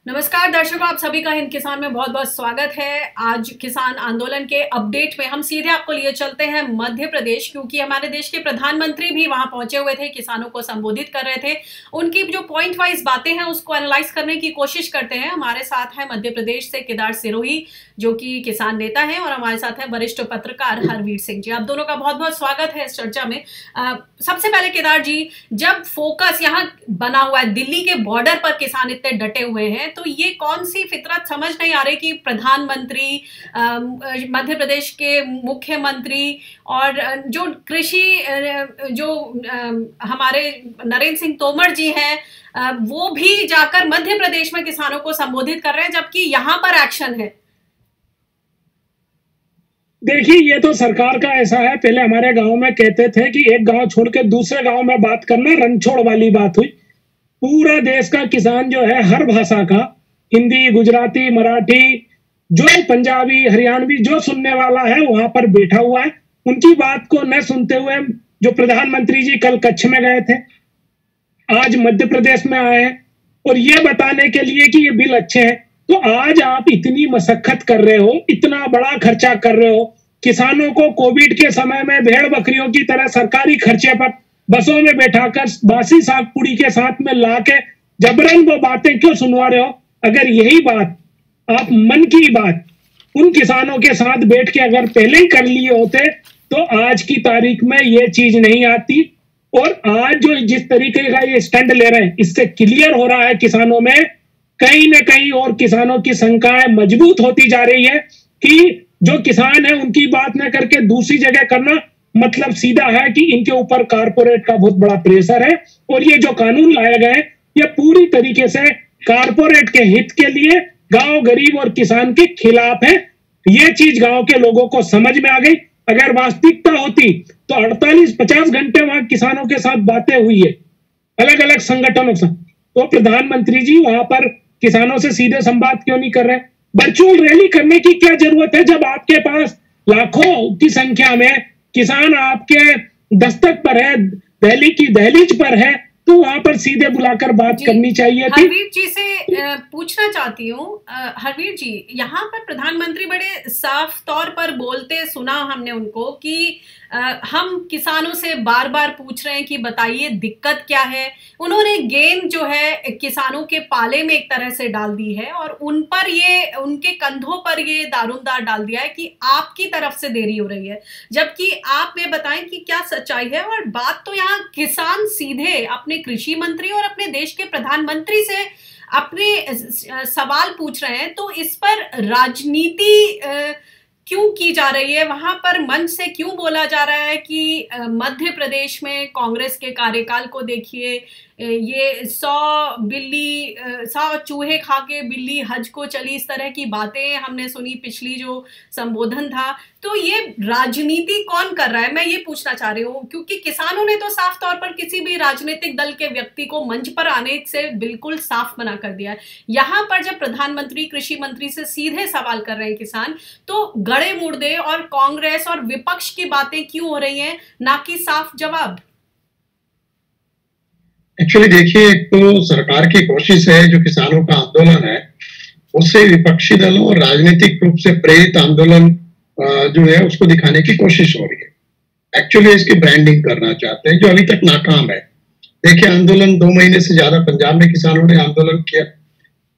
नमस्कार दर्शकों, आप सभी का हिंद किसान में बहुत बहुत स्वागत है। आज किसान आंदोलन के अपडेट में हम सीधे आपको लिए चलते हैं मध्य प्रदेश, क्योंकि हमारे देश के प्रधानमंत्री भी वहां पहुंचे हुए थे, किसानों को संबोधित कर रहे थे। उनकी जो पॉइंट वाइज बातें हैं उसको एनालाइज करने की कोशिश करते हैं। हमारे साथ है मध्य प्रदेश से केदार सिरोही, जो कि किसान नेता है, और हमारे साथ है वरिष्ठ पत्रकार हरवीर सिंह जी। आप दोनों का बहुत बहुत स्वागत है इस चर्चा में। सबसे पहले केदार जी, जब फोकस यहाँ बना हुआ है, दिल्ली के बॉर्डर पर किसान इतने डटे हुए हैं, तो ये कौन सी फितरत समझ नहीं आ रही कि प्रधानमंत्री, मध्य प्रदेश के मुख्यमंत्री और जो कृषि जो हमारे नरेंद्र सिंह तोमर जी हैं, वो भी जाकर मध्य प्रदेश में किसानों को संबोधित कर रहे हैं, जबकि यहाँ पर एक्शन है। देखिए, ये तो सरकार का ऐसा है। पहले हमारे गांव में कहते थे कि एक गांव छोड़ के दूसरे गांव में बात करना रणछोड़ वाली बात हुई। पूरा देश का किसान जो है, हर भाषा का, हिंदी, गुजराती, मराठी, जो पंजाबी, हरियाणवी, जो सुनने वाला है वहां पर बैठा हुआ है। उनकी बात को न सुनते हुए जो प्रधानमंत्री जी कल कच्छ में गए थे, आज मध्य प्रदेश में आए हैं और ये बताने के लिए कि ये बिल अच्छे हैं। तो आज आप इतनी मशक्कत कर रहे हो, इतना बड़ा खर्चा कर रहे हो, किसानों को कोविड के समय में भेड़ बकरियों की तरह सरकारी खर्चे पर बसों में बैठाकर बासी साग पुड़ी के साथ में लाके जबरन वो बातें क्यों सुनवा रहे हो? अगर यही बात आप मन की बात उन किसानों के साथ बैठ के अगर पहले ही कर लिए होते तो आज की तारीख में ये चीज नहीं आती। और आज जो जिस तरीके का ये स्टैंड ले रहे हैं, इससे क्लियर हो रहा है किसानों में कहीं न कहीं, और किसानों की शंकाएं मजबूत होती जा रही है कि जो किसान है उनकी बात न करके दूसरी जगह करना मतलब सीधा है कि इनके ऊपर कारपोरेट का बहुत बड़ा प्रेशर है। और ये जो कानून लाए गए ये पूरी तरीके से कारपोरेट के हित के लिए, गांव गरीब और किसान के खिलाफ है। ये चीज गांव के लोगों को समझ में आ गई। अगर वास्तविकता होती तो 48-50 घंटे वहां किसानों के साथ बातें हुई है, अलग अलग संगठनों से। तो प्रधानमंत्री जी वहां पर किसानों से सीधे संवाद क्यों नहीं कर रहे? वर्चुअल रैली करने की क्या जरूरत है जब आपके पास लाखों की संख्या में किसान आपके दस्तक पर है, दिल्ली की दहलीज पर है, तो वहां पर सीधे बुलाकर बात करनी चाहिए थी। हरवीर जी से पूछना चाहती हूँ, हरवीर जी, यहाँ पर प्रधानमंत्री बड़े साफ तौर पर बोलते सुना हमने उनको कि हम किसानों से बार बार पूछ रहे हैं कि बताइए दिक्कत क्या है। उन्होंने गेंद जो है किसानों के पाले में एक तरह से डाल दी है और उन पर ये, उनके कंधों पर ये दारोमदार डाल दिया है कि आपकी तरफ से देरी हो रही है, जबकि आप ये बताएं कि क्या सच्चाई है। और बात तो यहाँ किसान सीधे अपने कृषि मंत्री और अपने देश के प्रधानमंत्री से अपने सवाल पूछ रहे हैं, तो इस पर राजनीति क्यों की जा रही है? वहां पर मंच से क्यों बोला जा रहा है कि मध्य प्रदेश में कांग्रेस के कार्यकाल को देखिए, ये 100 चूहे खा के बिल्ली हज को चली, इस तरह की बातें हमने सुनी पिछली जो संबोधन था। तो ये राजनीति कौन कर रहा है, मैं ये पूछना चाह रही हूँ, क्योंकि किसानों ने तो साफ तौर पर किसी भी राजनीतिक दल के व्यक्ति को मंच पर आने से बिल्कुल साफ मना कर दिया है। यहाँ पर जब प्रधानमंत्री कृषि मंत्री से सीधे सवाल कर रहे हैं किसान, तो गड़े मुर्दे और कांग्रेस और विपक्ष की बातें क्यों हो रही हैं, ना कि साफ जवाब? एक्चुअली देखिए, एक तो सरकार की कोशिश है जो किसानों का आंदोलन है उससे विपक्षी दलों और राजनीतिक रूप से प्रेरित आंदोलन जो है उसको दिखाने की कोशिश हो रही है। एक्चुअली इसकी ब्रांडिंग करना चाहते हैं जो अभी तक नाकाम है। देखिए, आंदोलन 2 महीने से ज्यादा पंजाब में किसानों ने आंदोलन किया,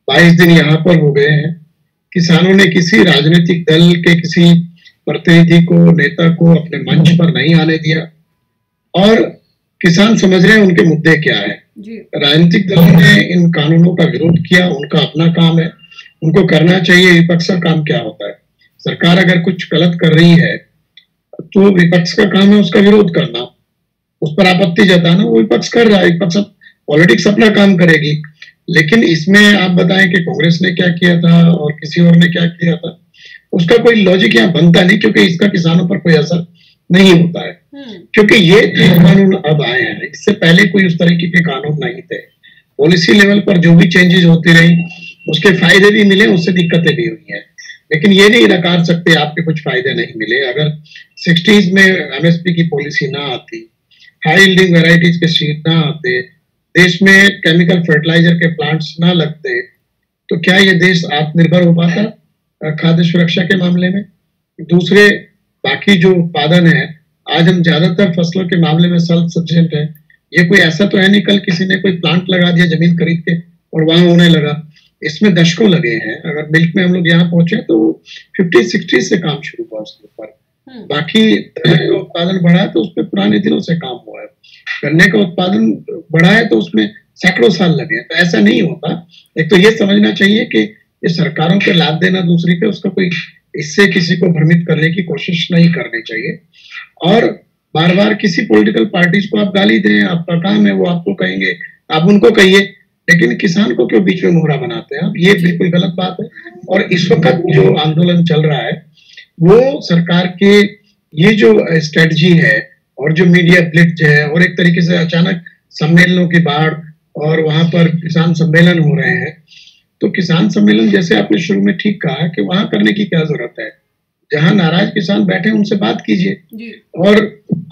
22 दिन यहाँ पर हो गए हैं। किसानों ने किसी राजनीतिक दल के किसी प्रतिनिधि को, नेता को अपने मंच पर नहीं आने दिया और किसान समझ रहे हैं उनके मुद्दे क्या है। राजनीतिक दलों ने इन कानूनों का विरोध किया, उनका अपना काम है, उनको करना चाहिए। विपक्ष का काम क्या होता है? सरकार अगर कुछ गलत कर रही है तो विपक्ष का काम है उसका विरोध करना, उस पर आपत्ति जताना। वो विपक्ष कर रहा है, विपक्ष पॉलिटिक्स अपना काम करेगी। लेकिन इसमें आप बताएं कि कांग्रेस ने क्या किया था और किसी और ने क्या किया था, उसका कोई लॉजिक यहाँ बनता नहीं, क्योंकि इसका किसानों पर कोई असर नहीं होता है। क्योंकि ये 3 कानून अब आए हैं, इससे पहले कोई उस तरीके के कानून नहीं थे। पॉलिसी लेवल पर जो भी चेंजेस होती रही उसके फायदे भी मिले, उससे दिक्कतें भी हुई हैं, लेकिन ये नहीं नकार सकते आपके कुछ फायदे नहीं मिले। अगर 60s में एमएसपी की पॉलिसी ना आती, हाई यील्डिंग वेराइटीज के सीड ना आते, देश में केमिकल फर्टिलाइजर के प्लांट्स ना लगते, तो क्या ये देश आत्मनिर्भर हो पाता खाद्य सुरक्षा के मामले में? दूसरे बाकी जो उत्पादन है, आज हम ज्यादातर फसलों के मामले में सेल्फ सफिशिएंट है। ये कोई ऐसा तो है नहीं कल किसी ने कोई प्लांट लगा दिया जमीन खरीद के और वहां होने लगा। इसमें दशकों लगे हैं। अगर मिल्क में हम लोग यहाँ पहुंचे तो 50-60 से काम शुरू हुआ उसके ऊपर। बाकी दलहन का उत्पादन बढ़ा है तो उसमें पुराने दिनों से काम हुआ है। गन्ने का उत्पादन बढ़ा है तो उसमें सैकड़ों साल लगे हैं। तो ऐसा नहीं होता। एक तो ये समझना चाहिए कि ये सरकारों के लाभ देना दूसरी पे, उसका कोई इससे किसी को भ्रमित करने की कोशिश नहीं करनी चाहिए। और बार बार किसी पॉलिटिकल पार्टीज को आप गाली दें, आपका काम है, वो आपको कहेंगे, आप उनको कहिए, लेकिन किसान को क्यों बीच में मोहरा बनाते हैं आप? ये बिल्कुल गलत बात है। और इस वक्त जो आंदोलन चल रहा है वो सरकार के ये जो स्ट्रेटजी है और जो मीडिया ब्लिट्ज है और एक तरीके से अचानक सम्मेलनों की बाढ़ और वहां पर किसान सम्मेलन हो रहे हैं, तो किसान सम्मेलन जैसे आपने शुरू में ठीक कहा कि वहां करने की क्या जरूरत है? जहां नाराज किसान बैठे उनसे बात कीजिए। और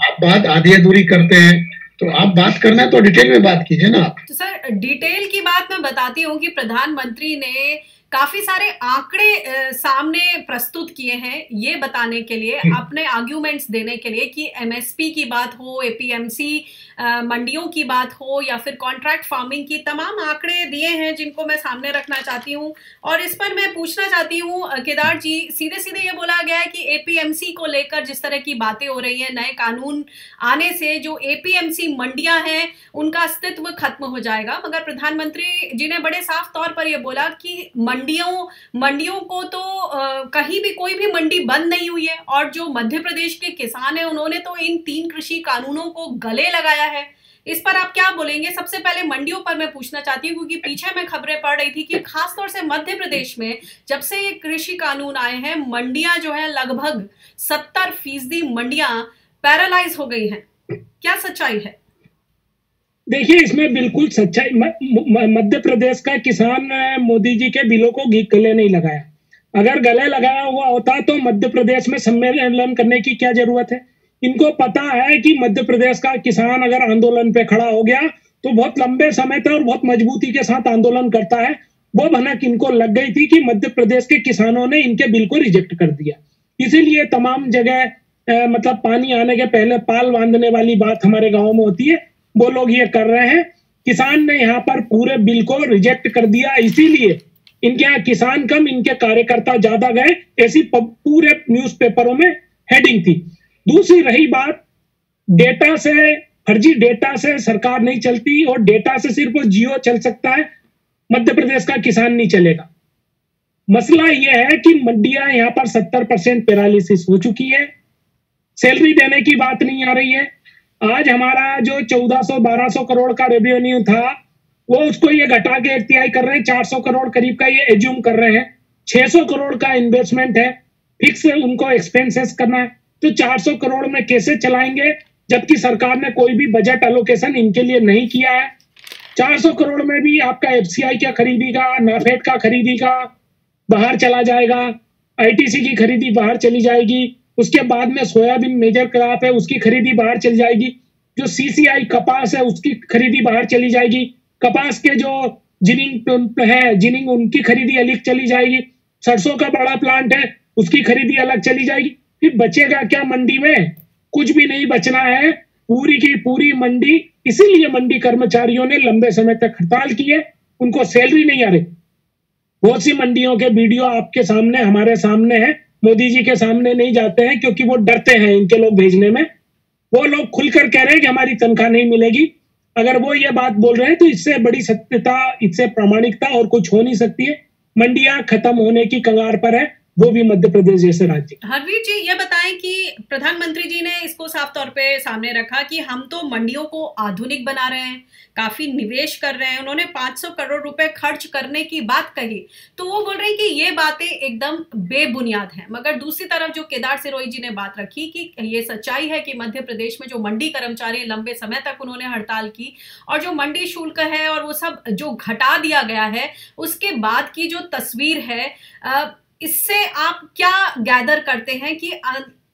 आप बात आधी अधूरी करते हैं तो आप बात करना है तो डिटेल में बात कीजिए ना आप। तो सर डिटेल की बात मैं बताती हूँ कि प्रधानमंत्री ने काफी सारे आंकड़े सामने प्रस्तुत किए हैं ये बताने के लिए, अपने आर्ग्यूमेंट्स देने के लिए कि एमएसपी की बात हो, एपीएमसी मंडियों की बात हो या फिर कॉन्ट्रैक्ट फार्मिंग की, तमाम आंकड़े दिए हैं जिनको मैं सामने रखना चाहती हूं। और इस पर मैं पूछना चाहती हूं केदार जी, सीधे सीधे ये बोला गया है कि एपीएमसी को लेकर जिस तरह की बातें हो रही हैं, नए कानून आने से जो एपीएमसी मंडियां हैं उनका अस्तित्व खत्म हो जाएगा। मगर प्रधानमंत्री जी ने बड़े साफ तौर पर यह बोला कि मंडियों को तो कहीं भी कोई भी मंडी बंद नहीं हुई है। और जो मध्य प्रदेश के किसान हैं उन्होंने तो इन 3 कृषि कानूनों को गले लगाया है। इस पर आप क्या बोलेंगे? सबसे पहले मंडियों पर मैं पूछना चाहती हूँ क्योंकि पीछे मैं खबरें पढ़ रही थी कि खासतौर से मध्य प्रदेश में जब से ये कृषि कानून आए हैं, मंडियां जो है लगभग 70% मंडियां पैरालाइज हो गई हैं। क्या सच्चाई है? देखिए, इसमें बिल्कुल सच्चाई। मध्य प्रदेश का किसान मोदी जी के बिलों को गले नहीं लगाया। अगर गले लगाया हुआ होता तो मध्य प्रदेश में सम्मेलन करने की क्या जरूरत है? इनको पता है कि मध्य प्रदेश का किसान अगर आंदोलन पे खड़ा हो गया तो बहुत लंबे समय तक और बहुत मजबूती के साथ आंदोलन करता है। वो भनक इनको लग गई थी कि मध्य प्रदेश के किसानों ने इनके बिल को रिजेक्ट कर दिया। इसीलिए तमाम जगह मतलब पानी आने के पहले पाल बांधने वाली बात हमारे गाँव में होती है, वो लोग ये कर रहे हैं। किसान ने यहाँ पर पूरे बिल को रिजेक्ट कर दिया, इसीलिए इनके यहाँ किसान कम, इनके कार्यकर्ता ज्यादा गए, ऐसी पूरे न्यूज़पेपरों में हेडिंग थी। दूसरी रही बात, डेटा से, फर्जी डेटा से सरकार नहीं चलती और डेटा से सिर्फ जियो चल सकता है, मध्य प्रदेश का किसान नहीं चलेगा। मसला यह है कि मंडियां यहाँ पर 70% पैरालिसिस हो चुकी है। सैलरी देने की बात नहीं आ रही है। आज हमारा जो 1400-1200 करोड़ का रेवेन्यू था वो उसको ये घटा के 1/3 कर रहे हैं, 400 करोड़ करीब का ये एज्यूम कर रहे हैं। 600 करोड़ का इन्वेस्टमेंट है, फिक्स उनको एक्सपेंसेस करना है, तो 400 करोड़ में कैसे चलाएंगे जबकि सरकार ने कोई भी बजट एलोकेशन इनके लिए नहीं किया है। 400 करोड़ में भी आपका एफसीआई क्या खरीदेगा, नाफेड का खरीदेगा, बाहर चला जाएगा, आईटीसी की खरीदी बाहर चली जाएगी, उसके बाद में सोयाबीन मेजर क्रॉप है उसकी खरीदी बाहर चली जाएगी, जो सीसीआई कपास है उसकी खरीदी बाहर चली जाएगी, कपास के जो जिनिंग उनकी खरीदी अलग चली जाएगी, सरसों का बड़ा प्लांट है उसकी खरीदी अलग चली जाएगी। फिर बचेगा क्या मंडी में? कुछ भी नहीं बचना है। पूरी की पूरी मंडी, इसीलिए मंडी कर्मचारियों ने लंबे समय तक हड़ताल की है, उनको सैलरी नहीं आ रही। बहुत सी मंडियों के वीडियो आपके सामने, हमारे सामने है, मोदी जी के सामने नहीं जाते हैं क्योंकि वो डरते हैं इनके लोग भेजने में। वो लोग खुलकर कह रहे हैं कि हमारी तनख्वाह नहीं मिलेगी। अगर वो ये बात बोल रहे हैं तो इससे बड़ी सत्यता, इससे प्रामाणिकता और कुछ हो नहीं सकती है। मंडियां खत्म होने की कगार पर है, वो भी मध्य प्रदेश जैसे राज्य। हरवीर जी ये बताएं कि प्रधानमंत्री जी ने इसको साफ तौर पे सामने रखा कि हम तो मंडियों को आधुनिक बना रहे हैं, काफी निवेश कर रहे हैं, उन्होंने 500 करोड़ रुपए खर्च करने की बात कही, तो वो बोल रहे हैं कि ये बातें एकदम बेबुनियाद हैं। मगर दूसरी तरफ जो केदार सिरोही जी ने बात रखी कि ये सच्चाई है कि मध्य प्रदेश में जो मंडी कर्मचारी लंबे समय तक उन्होंने हड़ताल की और जो मंडी शुल्क है और वो सब जो घटा दिया गया है, उसके बाद की जो तस्वीर है, इससे आप क्या गैदर करते हैं कि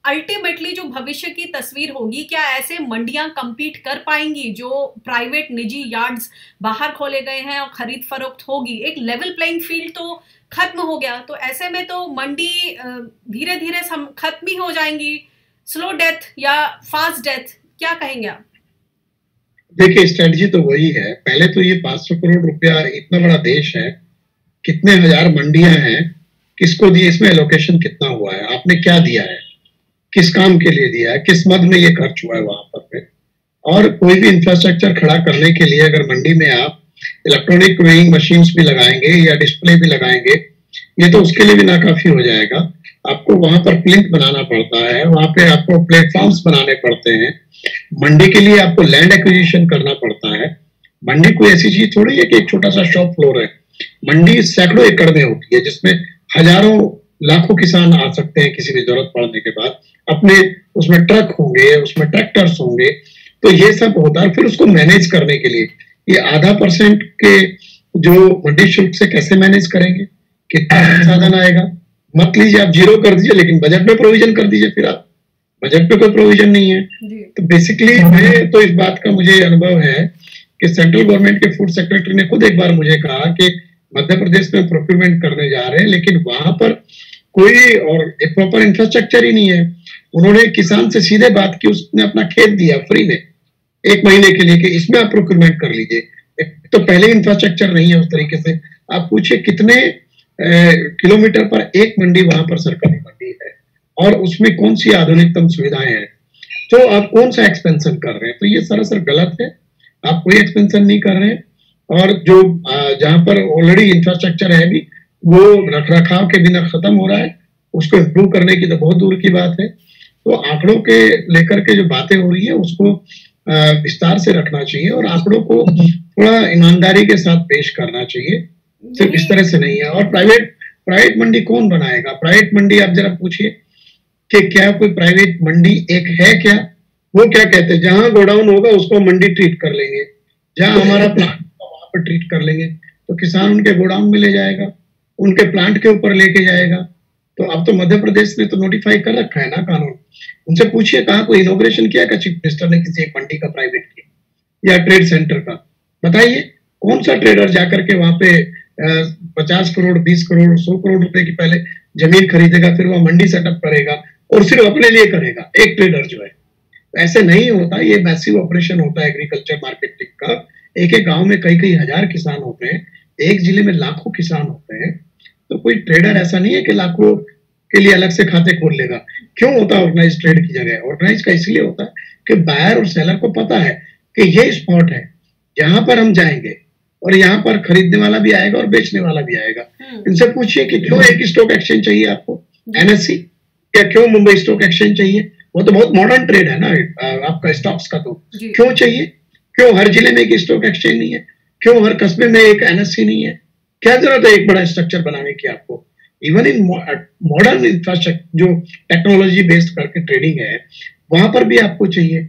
अल्टीमेटली जो भविष्य की तस्वीर होगी, क्या ऐसे मंडियां compete कर पाएंगी जो प्राइवेट निजी यार्ड्स बाहर खोले गए हैं और खरीद फरोख्त होगी? एक लेवल प्लेइंग फील्ड तो खत्म हो गया, तो ऐसे में तो मंडी धीरे धीरे खत्म ही हो जाएंगी। स्लो डेथ या फास्ट डेथ, क्या कहेंगे आप? देखिए, स्ट्रेटजी तो वही है। पहले तो ये 500 करोड़ रुपया, इतना बड़ा देश है, कितने हजार मंडियां हैं, किसको दिए, इसमें एलोकेशन कितना हुआ है, आपने क्या दिया है, किस काम के लिए दिया है, किस मद में ये खर्च हुआ है वहां पर। और कोई भी इंफ्रास्ट्रक्चर खड़ा करने के लिए अगर मंडी में आप इलेक्ट्रॉनिक वेइंग मशीन्स भी लगाएंगे या डिस्प्ले भी लगाएंगे, ये तो उसके लिए भी नाकाफी हो जाएगा। आपको वहां पर प्लिंथ बनाना पड़ता है, वहां पे आपको प्लेटफॉर्म्स बनाने पड़ते हैं। मंडी के लिए आपको लैंड एक्विजिशन करना पड़ता है। मंडी कोई ऐसी चीज थोड़ी है कि एक छोटा सा शॉप फ्लोर है। मंडी सैकड़ों एकड़ में होती है, जिसमें हजारों लाखों किसान आ सकते हैं किसी भी जरूरत पड़ने के बाद। अपने उसमें ट्रक होंगे, उसमें ट्रैक्टर्स होंगे, तो ये सब होता है। फिर उसको मैनेज करने के लिए ये 0.5% के जो मंडी शुल्क से कैसे मैनेज करेंगे, कितना संसाधन आएगा? मत लीजिए, आप जीरो कर दीजिए, लेकिन बजट में प्रोविजन कर दीजिए। फिर आप बजट पे कोई प्रोविजन नहीं है। तो बेसिकली मैं तो इस बात का मुझे अनुभव है कि सेंट्रल गवर्नमेंट के फूड सेक्रेटरी ने खुद एक बार मुझे कहा कि मध्य प्रदेश में प्रोक्यूरमेंट करने जा रहे हैं, लेकिन वहां पर कोई और एक प्रॉपर इंफ्रास्ट्रक्चर ही नहीं है। उन्होंने किसान से सीधे बात की, उसने अपना खेत दिया फ्री में 1 महीने के लिए कि इसमें आप प्रोक्यूरमेंट कर लीजिए। तो पहले इंफ्रास्ट्रक्चर नहीं है उस तरीके से। आप पूछिए कितने किलोमीटर पर एक मंडी वहां पर सरकारी मंडी है, और उसमें कौन सी आधुनिकतम सुविधाएं हैं, तो आप कौन सा एक्सपेंशन कर रहे हैं? तो ये सरासर गलत है। आप कोई एक्सपेंशन नहीं कर रहे हैं, और जो जहां पर ऑलरेडी इंफ्रास्ट्रक्चर है भी, वो रख रखाव के बिना खत्म हो रहा है। उसको इम्प्रूव करने की तो बहुत दूर की बात है। तो आंकड़ों के लेकर के जो बातें हो रही है उसको विस्तार से रखना चाहिए, और आंकड़ों को थोड़ा ईमानदारी के साथ पेश करना चाहिए, सिर्फ इस तरह से नहीं है। और प्राइवेट मंडी कौन बनाएगा? प्राइवेट मंडी आप जरा पूछिए कि क्या कोई प्राइवेट मंडी एक है क्या? वो क्या कहते हैं, जहां गोडाउन होगा उसको मंडी ट्रीट कर लेंगे, जहां हमारा प्लांट वहां पर ट्रीट कर लेंगे। तो किसान उनके गोडाउन में ले जाएगा, उनके प्लांट के ऊपर लेके जाएगा। तो अब तो मध्य प्रदेश ने तो नोटिफाई कर रखा है ना कानून। उनसे पूछिए कहाँ कोई इनोग्रेशन किया क्या चीफ मिनिस्टर ने किसी एक मंडी का प्राइवेट की या ट्रेड सेंटर का? बताइए कौन सा ट्रेडर जाकर के वहां पे 50 करोड़ 20 करोड़ 100 करोड़ रुपए की पहले जमीन खरीदेगा, फिर वह मंडी सेटअप करेगा और सिर्फ अपने लिए करेगा, एक ट्रेडर जो है। ऐसे नहीं होता, ये मैसिव ऑपरेशन होता है एग्रीकल्चर मार्केटिंग का। एक एक गांव में कई हजार किसान होते हैं, एक जिले में लाखों किसान होते हैं। तो कोई ट्रेडर ऐसा नहीं है कि लाखों के लिए अलग से खाते खोल लेगा। क्यों होता है ऑर्गेनाइज ट्रेड की जगह? ऑर्गेनाइज का इसलिए होता है कि बायर और सेलर को पता है कि ये स्पॉट है जहां पर हम जाएंगे, और यहाँ पर खरीदने वाला भी आएगा और बेचने वाला भी आएगा। इनसे पूछिए कि क्यों एक स्टॉक एक्सचेंज चाहिए आपको, एनएससी, या क्यों मुंबई स्टॉक एक्सचेंज चाहिए? वो तो बहुत मॉडर्न ट्रेड है ना आपका स्टॉक्स का। तो क्यों चाहिए? क्यों हर जिले में एक स्टॉक एक्सचेंज नहीं है? क्यों हर कस्बे में एक एनएससी नहीं है? क्या जरूरत है एक बड़ा स्ट्रक्चर बनाने की आपको? इवन इन मॉडर्न इंफ्रास्ट्रक्चर जो टेक्नोलॉजी बेस्ड करके ट्रेडिंग है, वहां पर भी आपको चाहिए।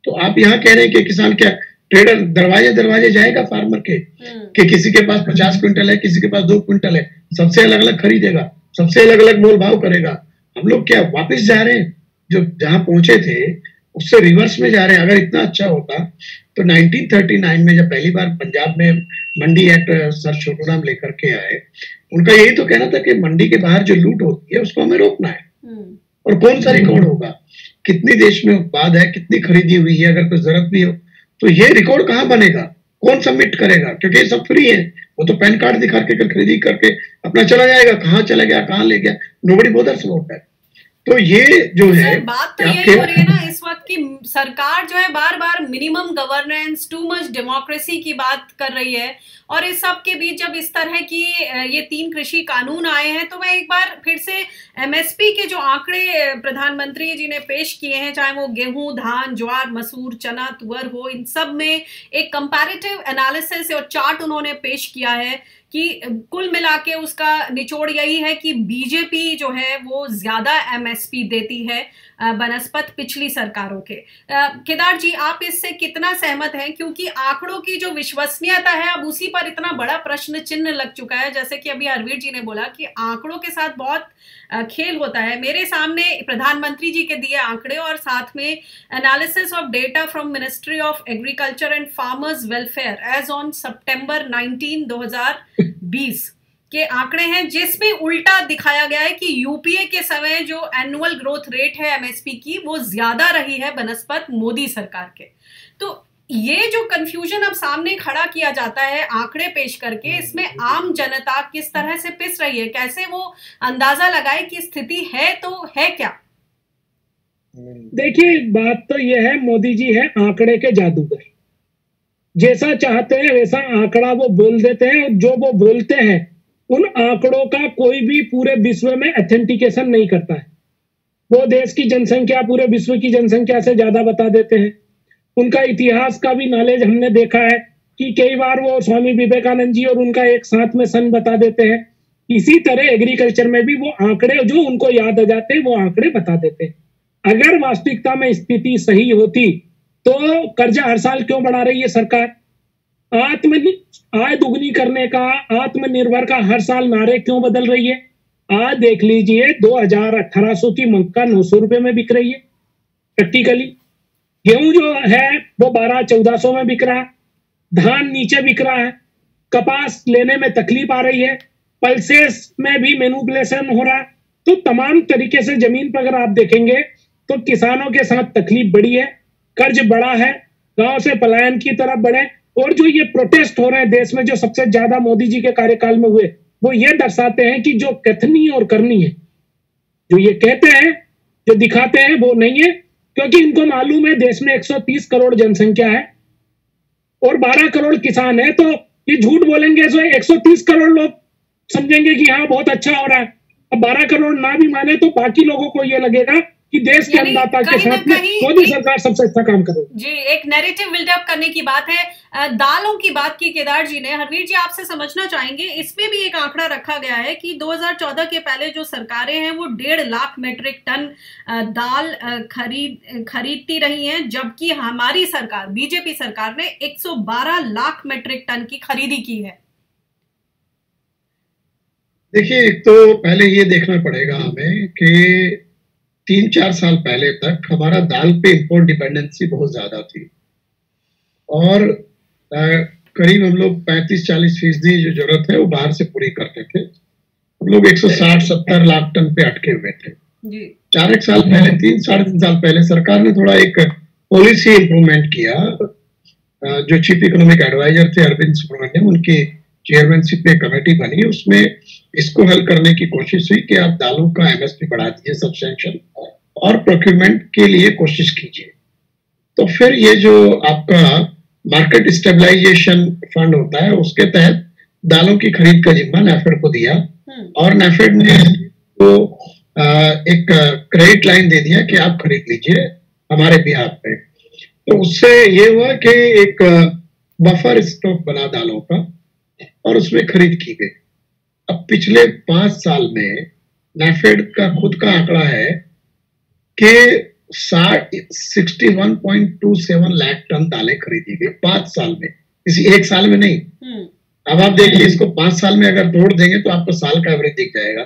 तो आप यहाँ कह रहे हैं कि किसान क्या ट्रेडर दरवाजे जाएगा फार्मर के कि किसी के पास 50 क्विंटल है, किसी के पास 2 क्विंटल है, सबसे अलग अलग खरीदेगा, सबसे अलग अलग मोल भाव करेगा? हम लोग क्या वापस जा रहे हैं? जो जहां पहुंचे थे उससे रिवर्स में जा रहे हैं। अगर इतना अच्छा होता तो 1939 में जब पहली बार पंजाब में मंडी एक्ट सर छोटूराम लेकर के आए, उनका यही तो कहना था कि मंडी के बाहर जो लूट होती है उसको हमें रोकना है। और कौन सा रिकॉर्ड होगा, कितनी देश में उत्पाद है, कितनी खरीदी हुई है, अगर कोई जरूरत भी हो तो ये रिकॉर्ड कहाँ बनेगा? कौन सबमिट करेगा? क्योंकि ये सब फ्री है। वो तो पैन कार्ड दिखा के खरीदी करके अपना चला जाएगा, कहाँ चला गया, कहाँ ले गया, नोबडी बोदर्स अबाउट दैट। तो ये जो है बात तो यही हो रही है ना इस वक्त की सरकार जो है बार बार minimum governance, too much democracy की बात कर रही है। और इस सब के बीच जब इस तरह की ये 3 कृषि कानून आए हैं, तो मैं एक बार फिर से एमएसपी के जो आंकड़े प्रधानमंत्री जी ने पेश किए हैं, चाहे वो गेहूं, धान, ज्वार, मसूर, चना, तुअर हो, इन सब में एक कंपैरेटिव एनालिसिस और चार्ट उन्होंने पेश किया है कि कुल मिला के उसका निचोड़ यही है कि बीजेपी जो है वो ज्यादा एमएसपी देती है बनस्पत पिछली सरकारों के। केदार जी, आप इससे कितना सहमत हैं? क्योंकि आंकड़ों की जो विश्वसनीयता है अब उसी पर इतना बड़ा प्रश्न चिन्ह लग चुका है। जैसे कि अभी हरवीर जी ने बोला कि आंकड़ों के साथ बहुत खेल होता है। मेरे सामने प्रधानमंत्री जी के दिए आंकड़े और साथ में analysis of data from ministry of agriculture and farmers welfare as on September 19, 2020 के आंकड़े हैं, जिसमें उल्टा दिखाया गया है कि यूपीए के समय जो एनुअल ग्रोथ रेट है एमएसपी की वो ज्यादा रही है बनस्पत मोदी सरकार के। तो ये जो कंफ्यूजन अब सामने खड़ा किया जाता है आंकड़े पेश करके, इसमें आम जनता किस तरह से पिस रही है? कैसे वो अंदाजा लगाए कि स्थिति है तो है क्या? देखिए, बात तो ये है, मोदी जी है आंकड़े के जादूगर। जैसा चाहते हैं वैसा आंकड़ा वो बोल देते हैं, और जो वो बोलते हैं उन आंकड़ों का कोई भी पूरे विश्व में ऑथेंटिकेशन नहीं करता है। वो देश की जनसंख्या पूरे विश्व की जनसंख्या से ज्यादा बता देते हैं। उनका इतिहास का भी नॉलेज हमने देखा है कि कई बार वो स्वामी विवेकानंद जी और उनका एक साथ में सन बता देते हैं। इसी तरह एग्रीकल्चर में भी वो आंकड़े जो उनको याद आ जाते हैं वो आंकड़े बता देते हैं। अगर वास्तविकता में स्थिति सही होती तो कर्जा हर साल क्यों बढ़ा रही है सरकार? आय दुगनी करने का, आत्मनिर्भर का हर साल नारे क्यों बदल रही है? आज देख लीजिए, 1800 की मक्का 900 रुपए में बिक रही है प्रैक्टिकली। गेहूं जो है वो 1200-1400 में बिक रहा है। धान नीचे बिक रहा है। कपास लेने में तकलीफ आ रही है। पल्सेस में भी मैनिपुलेशन हो रहा है। तो तमाम तरीके से जमीन पर अगर आप देखेंगे तो किसानों के साथ तकलीफ बढ़ी है, कर्ज बढ़ा है, गांव से पलायन की तरफ बढ़े। और जो ये प्रोटेस्ट हो रहे हैं देश में, जो सबसे ज्यादा मोदी जी के कार्यकाल में हुए, वो ये दर्शाते हैं कि जो कथनी और करनी है, जो ये कहते हैं, जो दिखाते हैं, वो नहीं है। क्योंकि इनको मालूम है देश में 130 करोड़ जनसंख्या है और 12 करोड़ किसान है। तो ये झूठ बोलेंगे तो 130 करोड़ लोग समझेंगे कि हाँ बहुत अच्छा हो रहा है। अब 12 करोड़ ना भी माने तो बाकी लोगों को ये लगेगा कि देश के अन्नदाता के साथ में मोदी सरकार सबसे अच्छा काम करे। जी, एक नैरेटिव बिल्डअप करने की बात है। दालों की बात की केदार जी ने। हरवीर जी, आपसे समझना चाहेंगे, इसमें भी एक आंकड़ा रखा गया है कि 2014 के पहले जो सरकारें हैं वो 1.5 लाख मेट्रिक टन दाल खरीदती रही हैं, जबकि हमारी सरकार बीजेपी सरकार ने 112 लाख मेट्रिक टन की खरीदी की है। देखिए, एक तो पहले ये देखना पड़ेगा हमें कि 3-4 साल पहले तक हमारा दाल पे इंपोर्ट डिपेंडेंसी बहुत ज्यादा थी और करीब हम लोग 35-40% जो जरूरत है वो बाहर से पूरी करते थे। हम लोग 160-70 लाख टन पे अटके हुए थे। 4 साल पहले, 3-3.5 साल पहले सरकार ने थोड़ा एक पॉलिसी इंप्रूवमेंट किया। जो चीफ इकोनॉमिक एडवाइजर थे अरविंद सुब्रमण्यम, उनकी चेयरमैनशिप पे कमेटी बनी। उसमें इसको हल करने की कोशिश हुई कि आप दालों का एमएसपी बढ़ा दीजिए सब्सटेंशियल और प्रोक्यूरमेंट के लिए कोशिश कीजिए। तो फिर ये जो आपका मार्केट स्टेबलाइजेशन फंड होता है उसके तहत दालों की खरीद का जिम्मा नैफेड को दिया और नैफेड ने तो एक क्रेडिट लाइन दे दिया कि आप खरीद लीजिए हमारे बिहाफ पे। तो उससे ये हुआ कि एक बफर स्टॉक बना दालों का और उसमें खरीद की गई। अब पिछले 5 साल में नैफेड का खुद का आंकड़ा है कि 61.27 लाख टन दालें खरीदी गई 5 साल में, किसी एक साल में नहीं। अब आप देखिए, इसको 5 साल में अगर तोड़ देंगे तो आपको साल का एवरेज दिख जाएगा।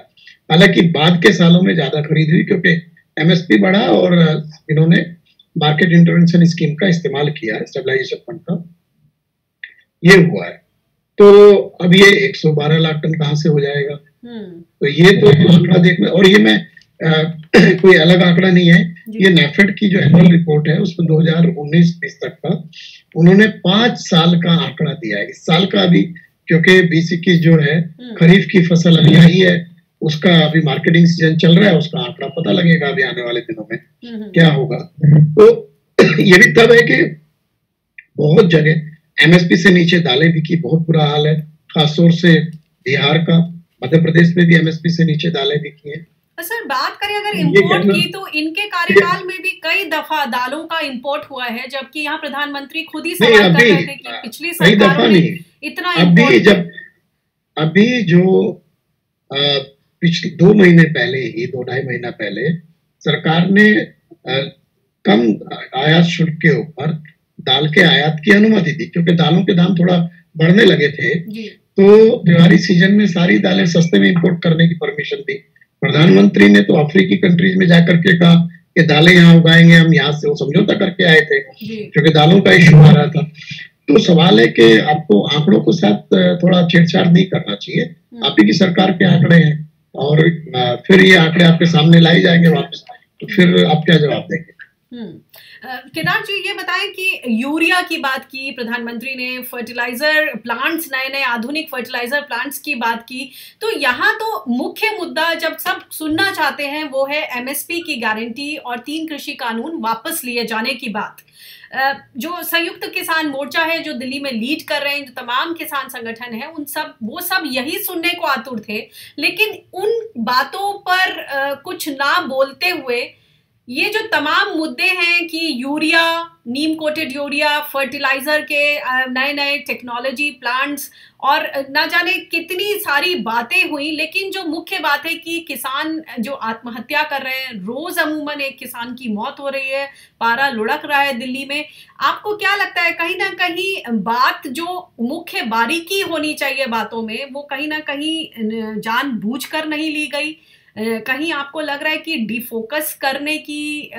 हालांकि बाद के सालों में ज्यादा खरीद हुई क्योंकि एमएसपी बढ़ा और इन्होंने मार्केट इंटरवेंशन स्कीम का इस्तेमाल किया, स्टेबलाइजेशन फंड का, ये हुआ है। तो अब ये 112 लाख टन कहां से हो जाएगा? तो ये तो आंकड़ा देखना, और ये मैं कोई अलग आंकड़ा नहीं है, ये नैफेड की जो एनुअल रिपोर्ट है उसमें 2019-20 तक का उन्होंने 5 साल का आंकड़ा दिया है। इस साल का अभी क्योंकि 2021 जो है खरीफ की फसल अभी आई है, उसका अभी मार्केटिंग सीजन चल रहा है, उसका आंकड़ा पता लगेगा अभी आने वाले दिनों में क्या होगा। तो ये भी तब है कि बहुत जगह एमएसपी से नीचे दालें बिकी, बहुत बुरा हाल है, खासतौर से बिहार का, मध्य प्रदेश में भी एमएसपी से नीचे दालें बिकी हैं। सर, बात करें अगर इंपोर्ट की तो इनके कार्यकाल में भी कई दफा दालों का इंपोर्ट हुआ है, जबकि यहाँ प्रधानमंत्री खुद ही सवाल कर रहे थे कि पिछली सरकारों ने इतना अभी जो पिछले 2 महीने पहले ही 2-2.5 महीना पहले सरकार ने कम आयात शुल्क के ऊपर दाल के आयात की अनुमति दी, क्योंकि दालों के दाम थोड़ा बढ़ने लगे थे। तो दिवाली सीजन में सारी दालें सस्ते में इंपोर्ट करने की परमिशन दी। प्रधानमंत्री ने तो अफ्रीकी कंट्रीज में जाकर के कहा कि दालें यहाँ उगाएंगे, हम यहाँ से वो समझौता करके आए थे, क्योंकि दालों का इशू आ रहा था। तो सवाल है कि आपको आंकड़ों के साथ थोड़ा छेड़छाड़ नहीं करना चाहिए। आप ही की सरकार के आंकड़े हैं और फिर ये आंकड़े आपके सामने लाई जाएंगे वापस, तो फिर आप क्या जवाब देंगे? केदार जी, ये बताएं कि यूरिया की बात की प्रधानमंत्री ने, फर्टिलाइजर प्लांट्स, नए नए आधुनिक फर्टिलाइजर प्लांट्स की बात की, तो यहाँ तो मुख्य मुद्दा जब सब सुनना चाहते हैं वो है एमएसपी की गारंटी और 3 कृषि कानून वापस लिए जाने की बात। जो संयुक्त किसान मोर्चा है, जो दिल्ली में लीड कर रहे हैं, जो तमाम किसान संगठन है, वो सब यही सुनने को आतुर थे, लेकिन उन बातों पर कुछ ना बोलते हुए ये जो तमाम मुद्दे हैं कि यूरिया, नीम कोटेड यूरिया, फर्टिलाइजर के नए नए टेक्नोलॉजी प्लांट्स और ना जाने कितनी सारी बातें हुई, लेकिन जो मुख्य बात है कि किसान जो आत्महत्या कर रहे हैं, रोज अमूमन एक किसान की मौत हो रही है, पारा लुढ़क रहा है दिल्ली में। आपको क्या लगता है, कहीं ना कहीं बात जो मुख्य बारीकी होनी चाहिए बातों में, वो कहीं ना कहीं जानबूझकर नहीं ली गई? कहीं आपको लग रहा है कि डिफोकस करने की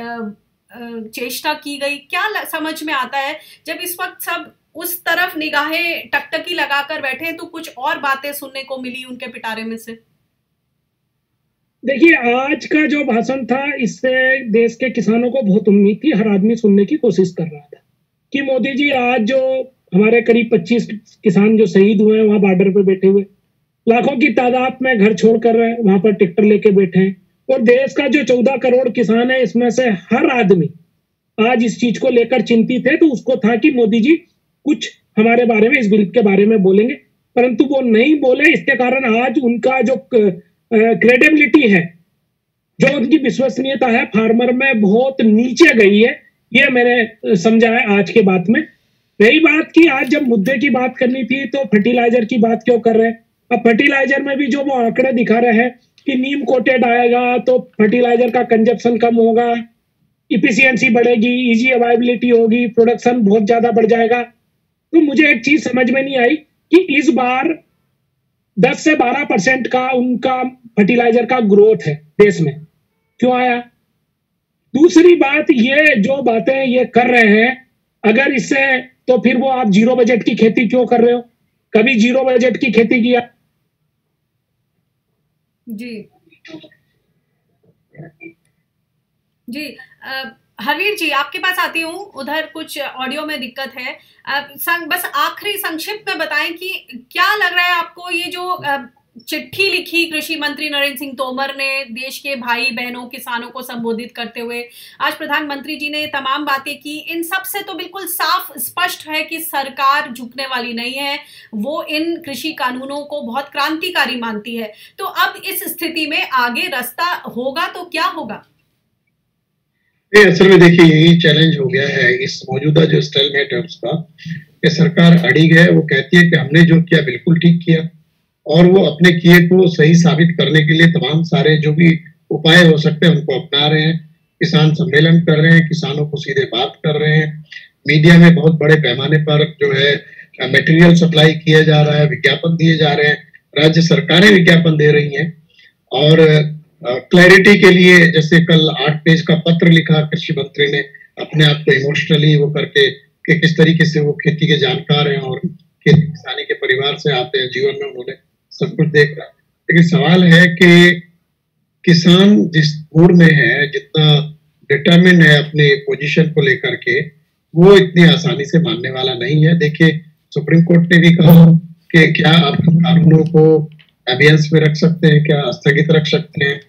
चेष्टा की गई? क्या समझ में आता है जब इस वक्त सब उस तरफ निगाहें टकटकी लगाकर बैठे हैं, तो कुछ और बातें सुनने को मिली उनके पिटारे में से? देखिए, आज का जो भाषण था, इससे देश के किसानों को बहुत उम्मीद थी। हर आदमी सुनने की कोशिश कर रहा था कि मोदी जी आज जो हमारे करीब 25 किसान जो शहीद हुए हैं वहां बॉर्डर पे बैठे हुए, लाखों की तादाद में घर छोड़कर वहां पर ट्रैक्टर लेके बैठे हैं, और देश का जो 14 करोड़ किसान है, इसमें से हर आदमी आज इस चीज को लेकर चिंतित है। तो उसको था कि मोदी जी कुछ हमारे बारे में, इस बिल के बारे में बोलेंगे, परंतु वो नहीं बोले। इसके कारण आज उनका जो क्रेडिबिलिटी है, जो उनकी विश्वसनीयता है, फार्मर में बहुत नीचे गई है। ये मैंने समझा है आज के बात में। रही बात की आज जब मुद्दे की बात करनी थी तो फर्टिलाइजर की बात क्यों कर रहे हैं? अब फर्टिलाइजर में भी जो वो आंकड़े दिखा रहे हैं कि नीम कोटेड आएगा तो फर्टिलाइजर का कंजप्शन कम होगा, इफिशियंसी बढ़ेगी, इजी अवेलेबिलिटी होगी, प्रोडक्शन बहुत ज्यादा बढ़ जाएगा। तो मुझे एक चीज समझ में नहीं आई कि इस बार 10 से 12% का उनका फर्टिलाइजर का ग्रोथ है देश में, क्यों आया? दूसरी बात, ये जो बातें ये कर रहे हैं, अगर इससे, तो फिर वो आप जीरो बजट की खेती क्यों कर रहे हो? कभी जीरो बजट की खेती किया? जी हरवीर जी, आपके पास आती हूँ। उधर कुछ ऑडियो में दिक्कत है। बस आखिरी संक्षिप्त में बताएं कि क्या लग रहा है आपको, ये जो चिट्ठी लिखी कृषि मंत्री नरेंद्र सिंह तोमर ने देश के भाई बहनों किसानों को संबोधित करते हुए, आज प्रधानमंत्री जी ने तमाम बातें की, इन सब से तो बिल्कुल साफ स्पष्ट है कि सरकार झुकने वाली नहीं है, वो इन कृषि कानूनों को बहुत क्रांतिकारी मानती है। तो अब इस स्थिति में आगे रास्ता होगा तो क्या होगा? असल में देखिए, यही चैलेंज हो गया है इस मौजूदा जो स्टेलमेट है उसका, कि सरकार अड़िग है। वो कहती है कि हमने जो किया बिल्कुल ठीक किया, और वो अपने किए को सही साबित करने के लिए तमाम सारे जो भी उपाय हो सकते हैं उनको अपना रहे हैं। किसान सम्मेलन कर रहे हैं, किसानों को सीधे बात कर रहे हैं, मीडिया में बहुत बड़े पैमाने पर जो है मटेरियल सप्लाई किया जा रहा है, विज्ञापन दिए जा रहे हैं, राज्य सरकारें विज्ञापन दे रही हैं। और क्लैरिटी के लिए जैसे कल 8 पेज का पत्र लिखा कृषि मंत्री ने, अपने आप को इमोशनली वो करके कि किस तरीके से वो खेती के जानकार हैं और खेती किसानी के परिवार से आते हैं, जीवन में उन्होंने सब कुछ देखा। लेकिन सवाल है कि किसान जिस मूड में है, जितना डिटरमिन है अपने पोजीशन को लेकर के, वो इतनी आसानी से मानने वाला नहीं है। देखिए, सुप्रीम कोर्ट ने भी कहा कि क्या आप कानूनों को अभियान में रख सकते हैं, क्या स्थगित रख सकते हैं।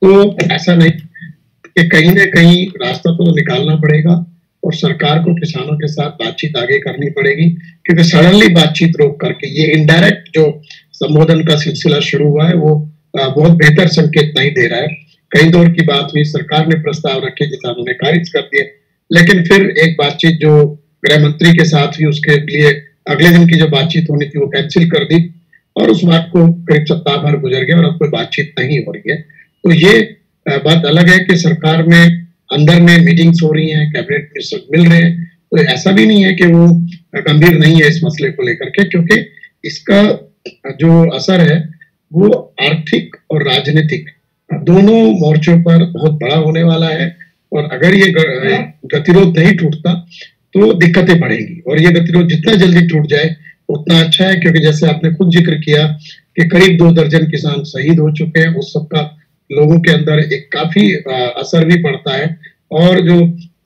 तो ऐसा नहीं कि कहीं ना कहीं रास्ता तो निकालना पड़ेगा और सरकार को किसानों के साथ बातचीत आगे करनी पड़ेगी, क्योंकि सडनली बातचीत रोक करके ये इनडायरेक्ट जो संबोधन का सिलसिला शुरू हुआ है वो बहुत बेहतर संकेत नहीं दे रहा है। कई दौर की बात हुई, सरकार ने प्रस्ताव रखे, किसानों ने खारिज कर दिए, लेकिन फिर एक बातचीत जो गृह मंत्री के साथ हुई उसके लिए अगले दिन की जो बातचीत होनी थी वो कैंसिल कर दी। और उस बात को करीब सप्ताह भर गुजर गया और अब कोई बातचीत नहीं हो रही है। तो ये बात अलग है कि सरकार में अंदर में मीटिंग्स हो रही हैं, कैबिनेट मिनिस्टर मिल रहे हैं, तो ऐसा भी नहीं है कि वो गंभीर नहीं है इस मसले को लेकर के, क्योंकि इसका जो असर है वो आर्थिक और राजनीतिक दोनों मोर्चों पर बहुत बड़ा होने वाला है। और अगर ये गतिरोध नहीं टूटता तो दिक्कतें बढ़ेंगी, और ये गतिरोध जितना जल्दी टूट जाए उतना अच्छा है, क्योंकि जैसे आपने खुद जिक्र किया कि करीब 2 दर्जन किसान शहीद हो चुके हैं, उस सबका लोगों के अंदर एक काफी असर भी पड़ता है, और जो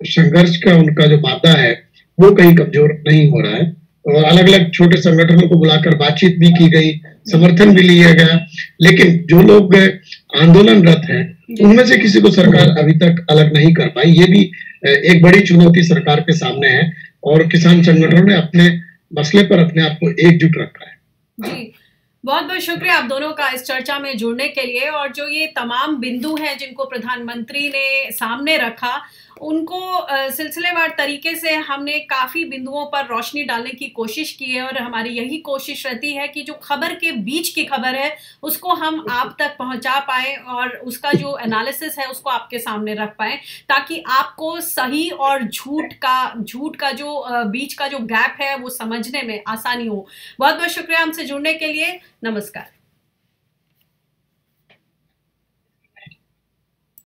संघर्ष का उनका जो मादा है वो कहीं कमजोर नहीं हो रहा है। और अलग अलग छोटे संगठनों को बुलाकर बातचीत भी की गई, समर्थन भी लिया गया, लेकिन जो लोग आंदोलनरत हैं उनमें से किसी को सरकार अभी तक अलग नहीं कर पाई। ये भी एक बड़ी चुनौती सरकार के सामने है, और किसान संगठनों ने अपने मसले पर अपने आप को एकजुट रखा है। जी, बहुत बहुत शुक्रिया आप दोनों का इस चर्चा में जुड़ने के लिए। और जो ये तमाम बिंदु हैं जिनको प्रधानमंत्री ने सामने रखा, उनको सिलसिलेवार तरीके से हमने काफ़ी बिंदुओं पर रोशनी डालने की कोशिश की है, और हमारी यही कोशिश रहती है कि जो खबर के बीच की खबर है उसको हम आप तक पहुंचा पाएं, और उसका जो एनालिसिस है उसको आपके सामने रख पाएं, ताकि आपको सही और झूठ का जो बीच का जो गैप है वो समझने में आसानी हो। बहुत बहुत शुक्रिया हमसे जुड़ने के लिए। नमस्कार।